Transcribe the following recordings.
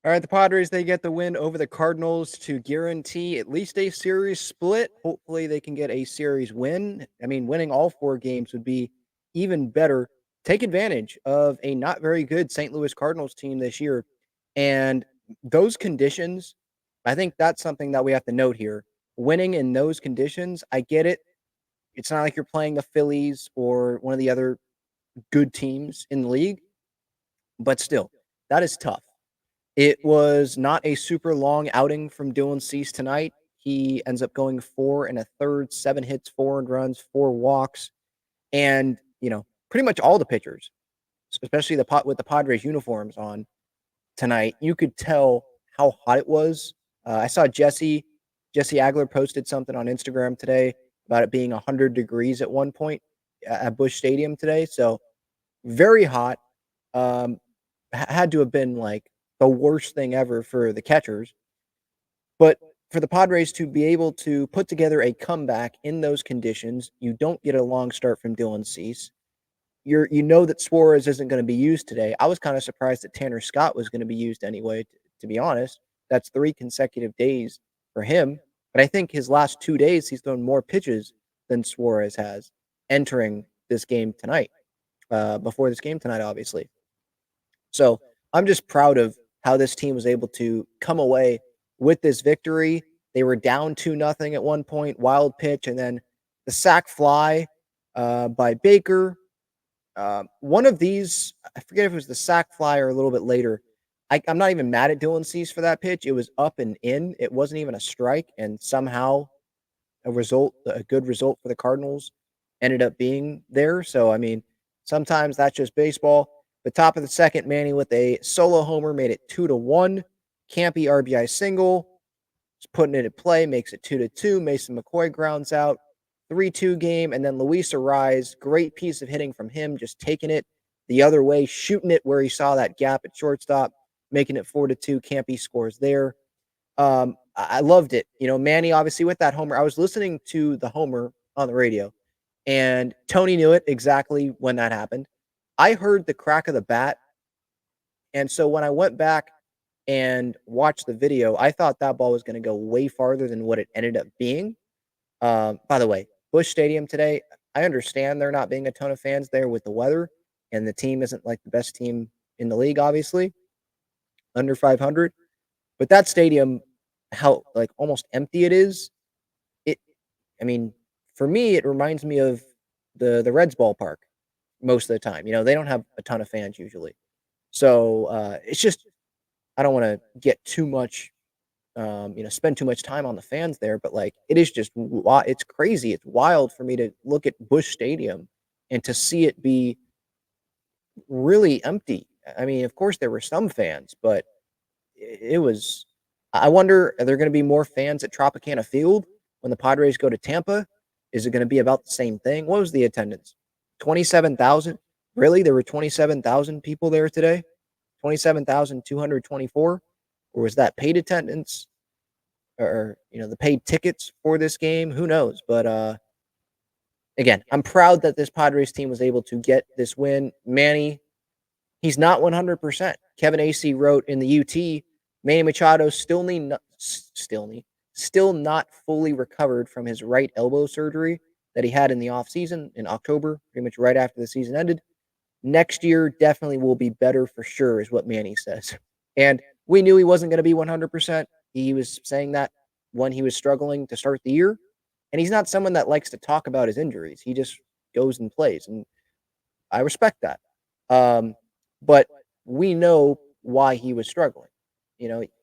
All right, the Padres, they get the win over the Cardinals to guarantee at least a series split. Hopefully, they can get a series win. I mean, winning all 4 games would be even better. Take advantage of a not very good St. Louis Cardinals team this year. And those conditions, I think that's something that we have to note here. Winning in those conditions, I get it. It's not like you're playing the Phillies or one of the other good teams in the league, but still, that is tough. It was not a super long outing from Dylan Cease tonight. He ends up going 4 1/3, 7 hits, 4 earned runs, 4 walks, and pretty much all the pitchers, especially the pot with the Padres uniforms on tonight, you could tell how hot it was. I saw Jesse Agler posted something on Instagram today about it being 100 degrees at one point at Busch Stadium today. So very hot. Um, had to have been like the worst thing ever for the catchers. But for the Padres to be able to put together a comeback in those conditions, you don't get a long start from Dylan Cease. You know that Suarez isn't going to be used today. I was kind of surprised that Tanner Scott was going to be used anyway, to be honest. That's 3 consecutive days for him. But I think his last 2 days, he's thrown more pitches than Suarez has entering this game tonight, before this game tonight, obviously. So I'm just proud of how this team was able to come away with this victory. They were down 2-0 at one point, wild pitch, and then the sac fly by Baker. One of these, I forget if it was the sac fly or a little bit later. I'm not even mad at Dylan Cease for that pitch. It was up and in. It wasn't even a strike, and somehow a good result for the Cardinals ended up being there. So, I mean, sometimes that's just baseball. The top of the second, Manny with a solo homer made it 2-1. Campy RBI single, just putting it at play, makes it 2-2. Mason McCoy grounds out. 3-2 game, and then Luis Arraez, great piece of hitting from him, just taking it the other way, shooting it where he saw that gap at shortstop, making it 4-2. Campy scores there. I loved it. Manny obviously with that homer. I was listening to the homer on the radio, and Tony knew it exactly when that happened. I heard the crack of the bat, and so when I went back and watched the video, I thought that ball was going to go way farther than what it ended up being. By the way, Busch Stadium today, I understand there not being a ton of fans there with the weather, and the team isn't like the best team in the league, obviously, under 500. But that stadium, how like almost empty it is, it. I mean, for me, it reminds me of the Reds ballpark most of the time. They don't have a ton of fans usually, so it's just I don't want to get too much spend too much time on the fans there, but like it is just it's crazy. It's wild for me to look at Busch Stadium and to see it be really empty. I mean, of course there were some fans, but it was. I wonder, are there going to be more fans at Tropicana Field when the Padres go to Tampa? Is it going to be about the same thing? What was the attendance? 27,000? Really? There were 27,000 people there today? 27,224? Or was that paid attendance? Or the paid tickets for this game? Who knows? But again, I'm proud that this Padres team was able to get this win. Manny, he's not 100%. Kevin AC wrote in the UT, Manny Machado still not fully recovered from his right elbow surgery that he had in the offseason in October, pretty much right after the season ended. Next year definitely will be better for sure, is what Manny says. And we knew he wasn't going to be 100%. He was saying that when he was struggling to start the year. And he's not someone that likes to talk about his injuries. He just goes and plays. And I respect that. But we know why he was struggling.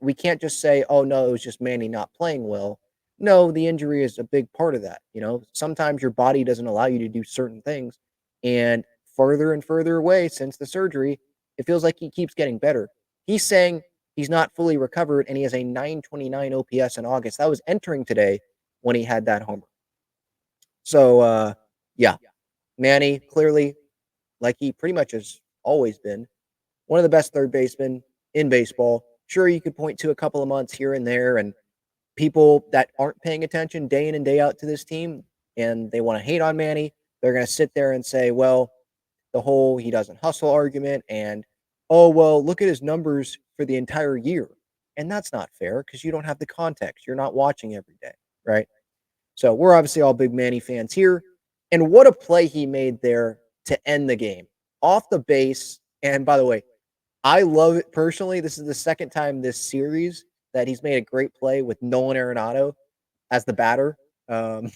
We can't just say, oh, no, it was just Manny not playing well. No, the injury is a big part of that. Sometimes your body doesn't allow you to do certain things. And further and further away since the surgery, it feels like he keeps getting better. He's saying he's not fully recovered, and he has a 929 OPS in August. That was entering today when he had that homer. So, yeah, Manny clearly, like he pretty much has always been, one of the best third basemen in baseball. Sure, you could point to a couple of months here and there, and people that aren't paying attention day in and day out to this team, and they want to hate on Manny, they're going to sit there and say, well, the whole he doesn't hustle argument, and oh, well, look at his numbers for the entire year. And that's not fair because you don't have the context. You're not watching every day, right? So we're obviously all big Manny fans here. And what a play he made there to end the game off the base. And by the way, I love it personally. This is the second time this series that he's made a great play with Nolan Arenado as the batter. Um,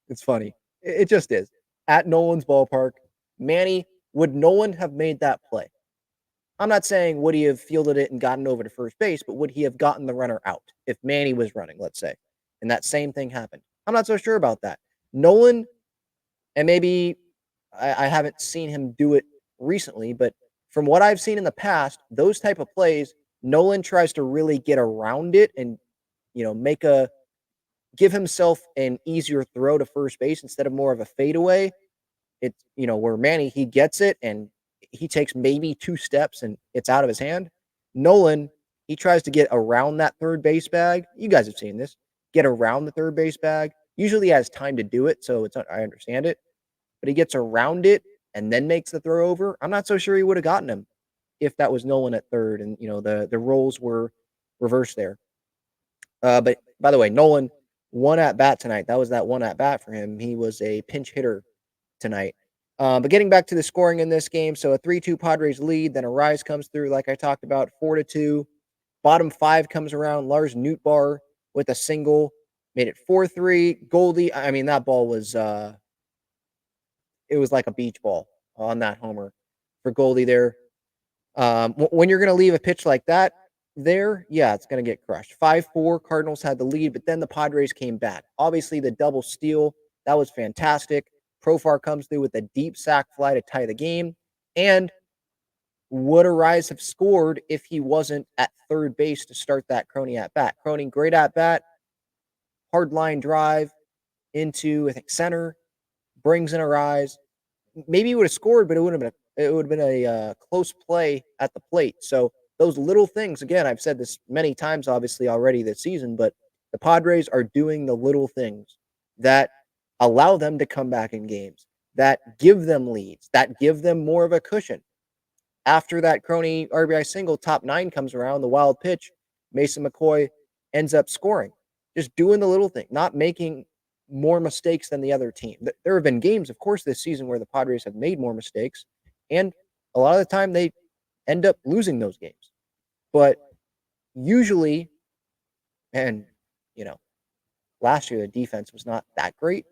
it's funny. It just is. At Nolan's ballpark, Manny, would Nolan have made that play? I'm not saying would he have fielded it and gotten over to first base, but would he have gotten the runner out if Manny was running, let's say, and that same thing happened? I'm not so sure about that. Nolan, and maybe I haven't seen him do it recently, but from what I've seen in the past, those type of plays, Nolan tries to really get around it and make a give himself an easier throw to first base instead of more of a fadeaway. It's where Manny he gets it and he takes maybe 2 steps and it's out of his hand. Nolan, he tries to get around that third base bag. You guys have seen this. Get around the third base bag. Usually he has time to do it, so I understand it. But he gets around it and then makes the throw over. I'm not so sure he would have gotten him if that was Nolan at third and the roles were reversed there. But by the way, Nolan one at bat tonight. That was that one at bat for him. He was a pinch hitter tonight. But getting back to the scoring in this game, so a 3-2 Padres lead, then a rise comes through, like I talked about, 4-2. Bottom 5 comes around. Lars Nootbaar with a single, made it 4-3. Goldie, I mean, that ball was it was like a beach ball on that homer for Goldie there. When you're going to leave a pitch like that there, yeah, it's going to get crushed. 5-4, Cardinals had the lead, but then the Padres came back. Obviously, the double steal, that was fantastic. Profar comes through with a deep sac fly to tie the game. And would Arise have scored if he wasn't at third base to start that Crony at bat? Crony, great at bat, hard line drive into, I think, center, brings in Arise. Maybe he would have scored, but it would have been a close play at the plate. So those little things, again, I've said this many times, obviously already this season, but the Padres are doing the little things that allow them to come back in games, that give them leads, that give them more of a cushion. After that Crony RBI single, top 9 comes around, the wild pitch, Mason McCoy ends up scoring. Just doing the little thing, not making more mistakes than the other team. There have been games, of course, this season where the Padres have made more mistakes, and a lot of the time they end up losing those games. But usually, and last year the defense was not that great.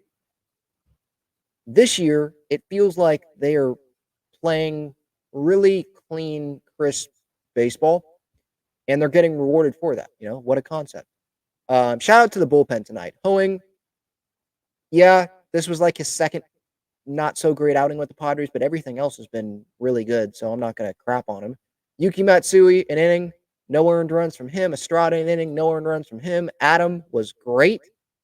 This year, it feels like they are playing really clean, crisp baseball, and they're getting rewarded for that. What a concept. Shout out to the bullpen tonight. Hoeing, yeah, this was like his second not so great outing with the Padres, but everything else has been really good, so I'm not going to crap on him. Yuki Matsui, an inning, no earned runs from him. Estrada, an inning, no earned runs from him. Adam was great.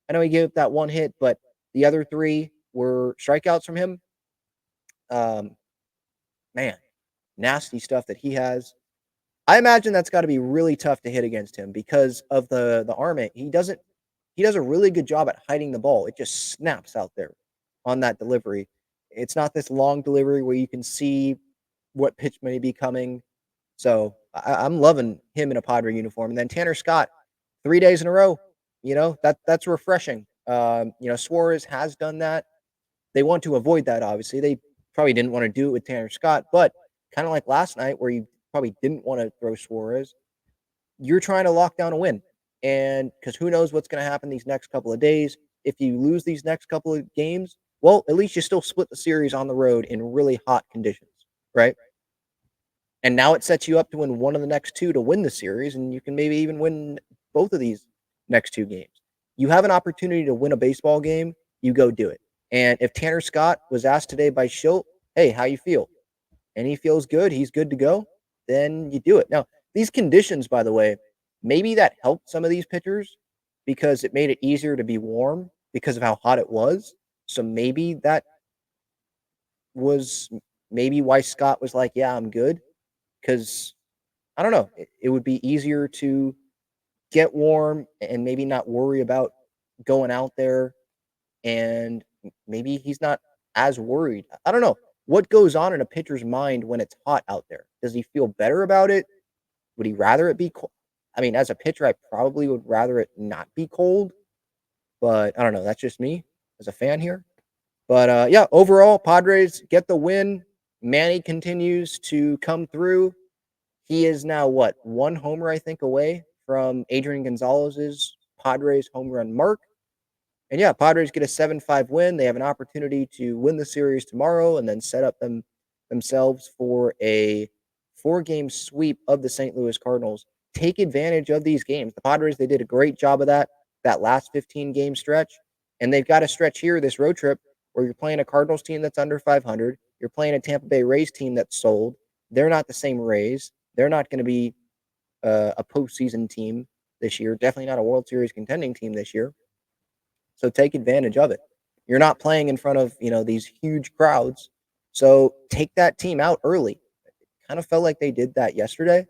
I know he gave up that one hit, but the other 3 were strikeouts from him. Man, nasty stuff that he has. I imagine that's got to be really tough to hit against him because of the arm. He does a really good job at hiding the ball. It just snaps out there on that delivery. It's not this long delivery where you can see what pitch may be coming. So I'm loving him in a Padre uniform. And then Tanner Scott, 3 days in a row. That's refreshing. Suarez has done that. They want to avoid that, obviously. They probably didn't want to do it with Tanner Scott, but kind of like last night where you probably didn't want to throw Suarez, you're trying to lock down a win. And because who knows what's going to happen these next couple of days. If you lose these next couple of games, well, at least you still split the series on the road in really hot conditions, right? And now it sets you up to win one of the next 2 to win the series, and you can maybe even win both of these next 2 games. You have an opportunity to win a baseball game, you go do it. And if Tanner Scott was asked today by Schilt, hey, how you feel? And he feels good, he's good to go, then you do it. Now, these conditions, by the way, maybe that helped some of these pitchers because it made it easier to be warm because of how hot it was. So maybe that was why Scott was like, yeah, I'm good. Because, I don't know, it would be easier to get warm and maybe not worry about going out there. And maybe he's not as worried. I don't know. What goes on in a pitcher's mind when it's hot out there? Does he feel better about it? Would he rather it be cold? I mean, as a pitcher, I probably would rather it not be cold, but I don't know. That's just me as a fan here. But yeah, overall, Padres get the win. Manny continues to come through. He is now what, one homer, I think, away from Adrian Gonzalez's Padres home run mark. And yeah, Padres get a 7-5 win. They have an opportunity to win the series tomorrow and then set up themselves for a 4-game sweep of the St. Louis Cardinals. Take advantage of these games. The Padres, they did a great job of that last 15-game stretch. And they've got a stretch here, this road trip, where you're playing a Cardinals team that's under 500. You're playing a Tampa Bay Rays team that's sold. They're not the same Rays. They're not going to be a postseason team this year. Definitely not a World Series contending team this year. So take advantage of it. You're not playing in front of, these huge crowds. So take that team out early. Kind of felt like they did that yesterday.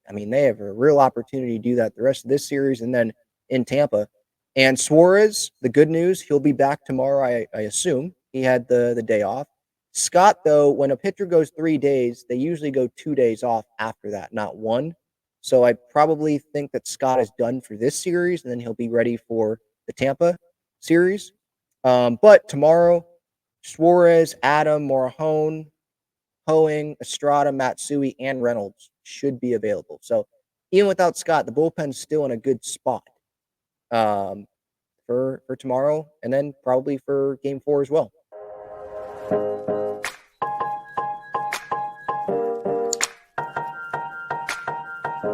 I mean, they have a real opportunity to do that the rest of this series and then in Tampa. And Suarez, the good news, he'll be back tomorrow, I assume. He had the day off. Scott, though, when a pitcher goes 3 days, they usually go 2 days off after that, not one. So I probably think that Scott is done for this series, and then he'll be ready for the Tampa series. But tomorrow, Suarez, Adam, Morahone, Hoeing, Estrada, Matsui, and Reynolds should be available. So even without Scott, the bullpen's still in a good spot for tomorrow, and then probably for Game 4 as well.